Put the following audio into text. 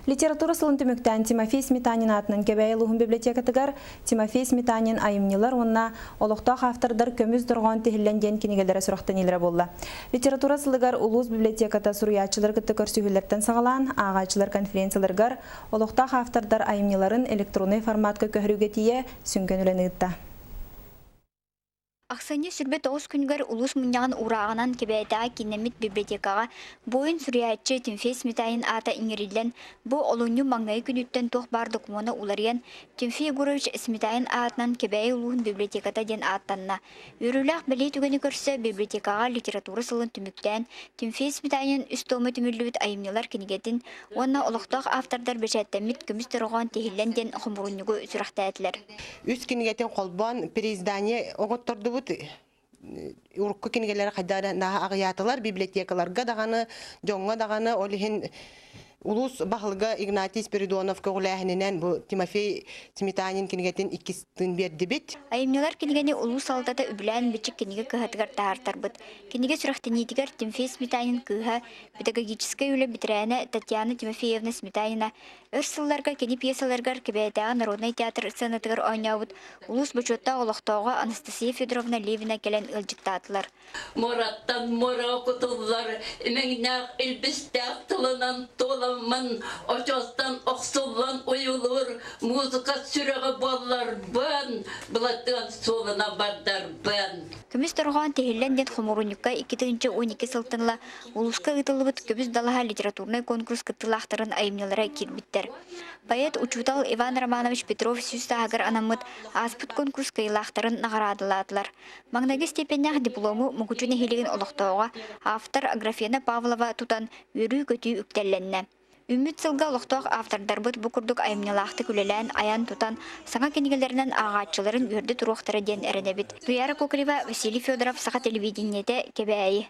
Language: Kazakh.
Литература сылын түміктен Тимофей Сметанин атынан кебәйелуғын библиотекатыгар Тимофей Сметанин айымнилар онна олықтақ автордар көміз дұрған тихілленден кенегелері сұрақтан елері болла. Литература сылыгар улус библиотеката сұруячылар күтті көрсігілерден сағалан, ағачылар конференцияларгар олықтақ автордар айымниларын электронный форматқа көхіруге тие сүнген үлені ұтта. Ақсаны сүрбет 9 күнгөр улус мұняғын урағынан кебәйтаға кинемит библиотекаға бойын сүриятчы Тимофей Сметанин ата иңерилен бұ олуңю маңнайы күніттен тоқ бардық моны улариян Тимофей Егорович Сметанин атынан кебәй улуын библиотеката ден аттанна. Үріліқ білей түгені көрсі библиотекаға литература сылын түміктен Тимофей Сметанин үстомы түмірлібіт айымнылар кенегетін, онна олықтақ автордар бәшәттәмит көміс тұрған техилленден құмырынығы сүрақта әтілер. Үс кенегетін қолбан переиздание оғыттырды урукку кингелер кайдара на агыятылар библиотекаларга даганы жоңга даганы олихин улус бахылга Игнатий Спиридонов көгүләһинен бу Тимофей Сметанин кингетин 2-тын берди бит. Айымнылар кингени улус алдата үблән бичик кинге кыһатыгар тартарбыт. Кинге сүрәхтенитигер Тимофей Сметанин кыһа педагогическая үле битрәне Татьяна Тимофеевна Сметанина өрсылларга кени пьесаларга кебәйтәгә народный театр сценатыгар ойнабыт. Улус бөчөттә олохтоога Анастасия Федоровна Левина келен ылжыктатылар. Мораттан мора окутулар, меңнәк илбистәк тылынан толамын, очостан оксуллан уюлур, музыка сүрәгә баллар бан, булаттан солына бардар бан. Көмүс торган tehillенден хоморунюкка 2012 сылтынла улуска ытылыбыт көбүс далаха литературный конкурс кыттылахтарын айымнылары кирбиттер. Поэт Учутал Иван Романович Петров сүстагар анамыт аспыт конкурс кыйлахтарын нагарадылатлар. Маңнаги степенях диплому мукучуны хилеген олохтоога автор Аграфена Павлова тутан үрүү көтүү үктелленне. Үміт сылға лоқтоқ автордар бұд бұқырдық айымнылақты күлелән аян тұтан саңа кенегелерінен ағатшыларын өрді тұруқтары ден әрінебіт. Туяра Коколева, Василий Федоров, Сақа телевидениеде кебәйі.